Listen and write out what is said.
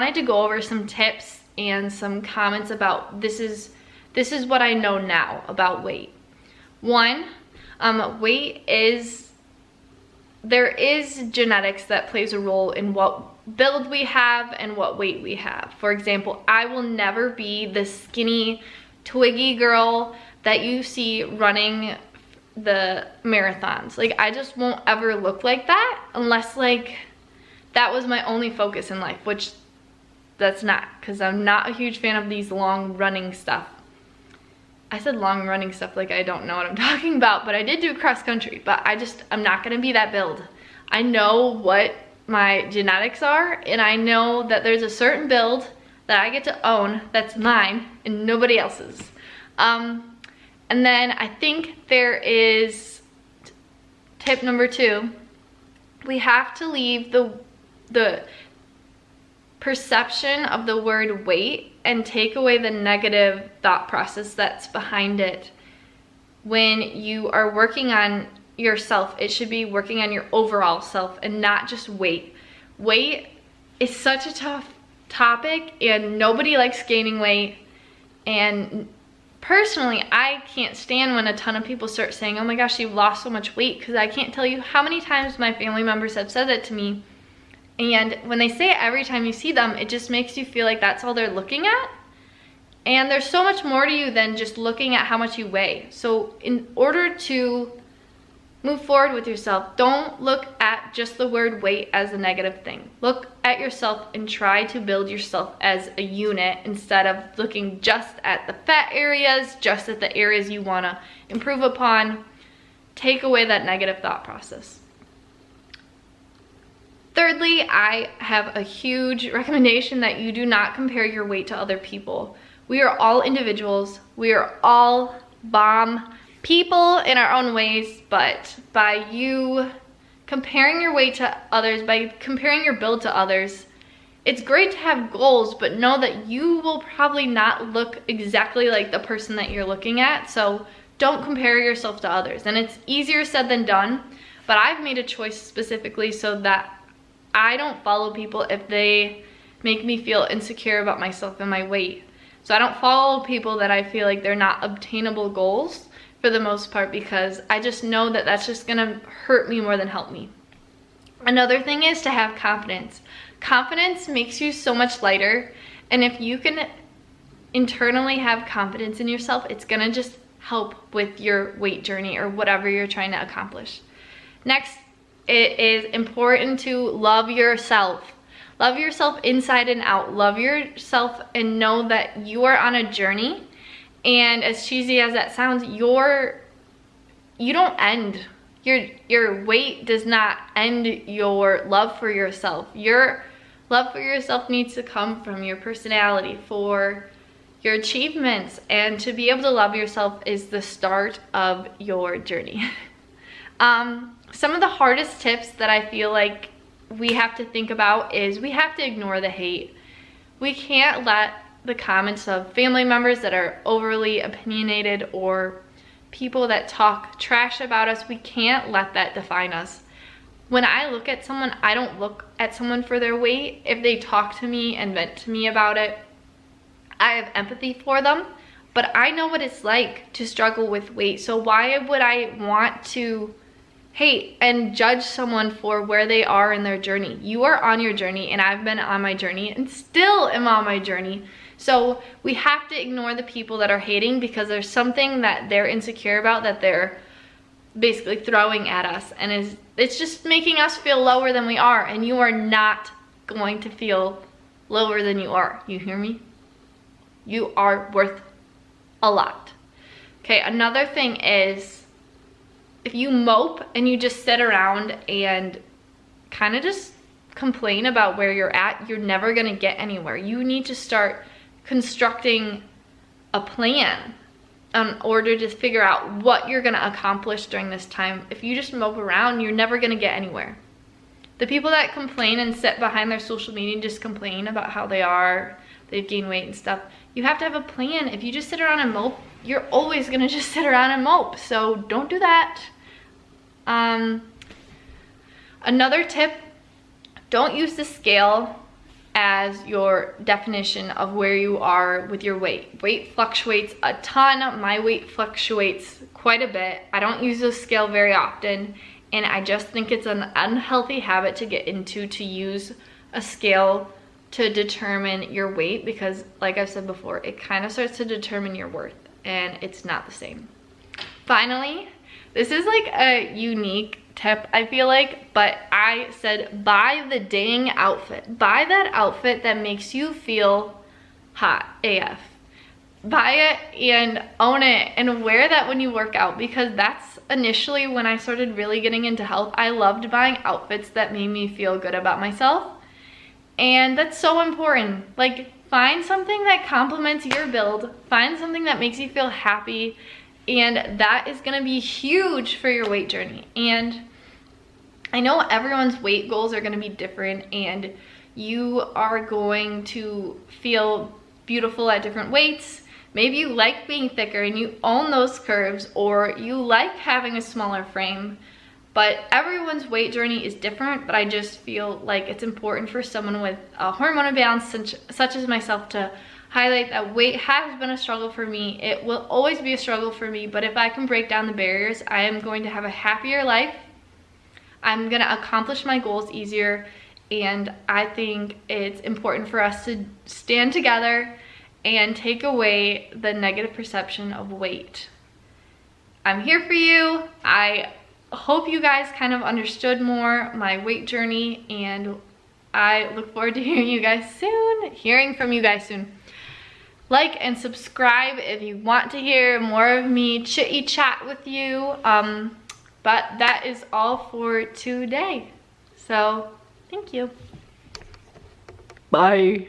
wanted to go over some tips and some comments about this is what I know now about weight. One, there is genetics that plays a role in what build we have and what weight we have. For example, I will never be the skinny, twiggy girl that you see running the marathons. Like, I just won't ever look like that unless like that was my only focus in life, which that's not, because I'm not a huge fan of these long running stuff. I said long running stuff like I don't know what I'm talking about, but I did do cross country, but I'm not gonna be that build. I know what my genetics are, and I know that there's a certain build that I get to own that's mine and nobody else's. And then I think there is tip number 2. We have to leave the perception of the word weight and take away the negative thought process that's behind it. When you are working on yourself, it should be working on your overall self and not just weight. Weight is such a tough topic and nobody likes gaining weight. And personally, I can't stand when a ton of people start saying, oh my gosh, you've lost so much weight, because I can't tell you how many times my family members have said that to me. And when they say it every time you see them, it just makes you feel like that's all they're looking at. And there's so much more to you than just looking at how much you weigh. So in order to move forward with yourself, don't look at just the word weight as a negative thing. Look at yourself and try to build yourself as a unit instead of looking just at the fat areas, just at the areas you want to improve upon. Take away that negative thought process. Thirdly, I have a huge recommendation that you do not compare your weight to other people. We are all individuals. We are all bomb people in our own ways, but by you comparing your weight to others, by comparing your build to others, it's great to have goals, but know that you will probably not look exactly like the person that you're looking at. So don't compare yourself to others. And it's easier said than done, but I've made a choice specifically so that I don't follow people if they make me feel insecure about myself and my weight. So I don't follow people that I feel like they're not obtainable goals for the most part, because I just know that that's just gonna hurt me more than help me. Another thing is to have confidence. Confidence makes you so much lighter, and if you can internally have confidence in yourself, it's gonna just help with your weight journey or whatever you're trying to accomplish. Next, it is important to love yourself. Love yourself inside and out. Love yourself and know that you are on a journey. And as cheesy as that sounds, you don't end. Your weight does not end your love for yourself. Your love for yourself needs to come from your personality, for your achievements, and to be able to love yourself is the start of your journey. Some of the hardest tips that I feel like we have to think about is we have to ignore the hate. We can't let the comments of family members that are overly opinionated or people that talk trash about us, we can't let that define us. When I look at someone, I don't look at someone for their weight. If they talk to me and vent to me about it, I have empathy for them, but I know what it's like to struggle with weight. So why would I want to hate and judge someone for where they are in their journey? You are on your journey, and I've been on my journey and still am on my journey. So we have to ignore the people that are hating, because there's something that they're insecure about that they're basically throwing at us, and it's just making us feel lower than we are, and you are not going to feel lower than you are. You hear me? You are worth a lot. Okay, another thing is, if you mope and you just sit around and kind of just complain about where you're at, you're never gonna get anywhere. You need to start constructing a plan in order to figure out what you're gonna accomplish during this time. If you just mope around, you're never gonna get anywhere. The people that complain and sit behind their social media and just complain about how they've gained weight and stuff, you have to have a plan. If you just sit around and mope, you're always gonna just sit around and mope. So don't do that. Another tip, don't use the scale as your definition of where you are with your weight. Weight fluctuates a ton. My weight fluctuates quite a bit. I don't use a scale very often, and I just think it's an unhealthy habit to get into, to use a scale to determine your weight, because like I've said before, it kind of starts to determine your worth, and it's not the same. Finally, this is like a unique tip, I feel like, but I said buy the dang outfit. Buy that outfit that makes you feel hot AF. Buy it and own it and wear that when you work out, because that's initially when I started really getting into health. I loved buying outfits that made me feel good about myself, and that's so important. Like, find something that complements your build, find something that makes you feel happy, and that is gonna be huge for your weight journey. And I know everyone's weight goals are gonna be different, and you are going to feel beautiful at different weights. Maybe you like being thicker and you own those curves, or you like having a smaller frame, but everyone's weight journey is different. But I just feel like it's important for someone with a hormone imbalance such as myself to highlight that weight has been a struggle for me. It will always be a struggle for me, but if I can break down the barriers, I am going to have a happier life. I'm gonna accomplish my goals easier, and I think it's important for us to stand together and take away the negative perception of weight. I'm here for you. I hope you guys kind of understood more my weight journey, and I look forward to hearing from you guys soon. Like and subscribe if you want to hear more of me chitty chat with you. But that is all for today. So thank you. Bye.